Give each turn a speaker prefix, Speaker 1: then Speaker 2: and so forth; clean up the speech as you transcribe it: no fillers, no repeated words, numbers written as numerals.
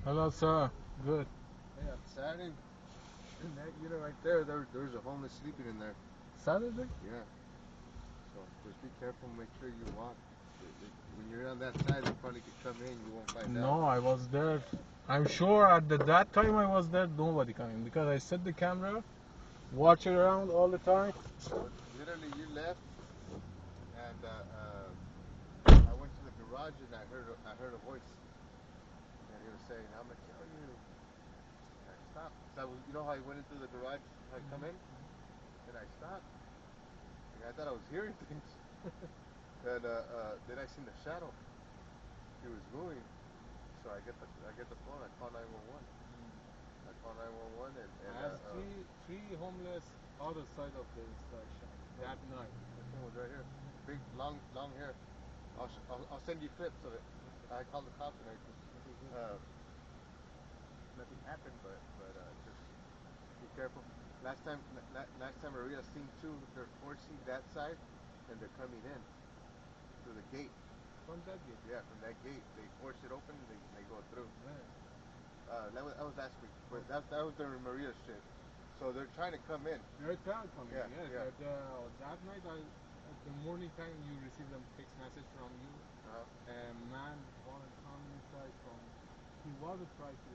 Speaker 1: Hello, sir. Good.
Speaker 2: Hey, on Saturday, in that unit right there's a homeless sleeping in there.
Speaker 1: Saturday?
Speaker 2: Yeah. So just be careful. Make sure you walk. When you're on that side, they probably could come in. You won't find out.
Speaker 1: No, I was there. I'm sure at that time I was there, nobody coming because I set the camera, watch it around all the time.
Speaker 2: So literally, you left, and I went to the garage and I heard a voice, and he was saying, "I'm gonna kill you." And I stopped. So you know how I went into the garage? I come in, and I stopped. And I thought I was hearing things, and then I seen the shadow. He was moving. So I get the phone. I call 911. I call 911 and
Speaker 1: I have three homeless other side of the station that night.
Speaker 2: this one was right here, big long hair. I'll send you clips of it. I called the cops and everything. Nothing happened, but just be careful. Last time Maria seen two. They're forcing that side, and they're coming in through the gate.
Speaker 1: From that gate.
Speaker 2: Yeah, from that gate, they force it open and they go through.
Speaker 1: Where?
Speaker 2: That was last week, but that was during Maria's shit. So they're trying to come in.
Speaker 1: They're trying coming.
Speaker 2: Yeah,
Speaker 1: Yes.
Speaker 2: yeah.
Speaker 1: That night, at the morning time, you received a text message from you.
Speaker 2: Uh-huh.
Speaker 1: A man wanted to come inside from. He was trying to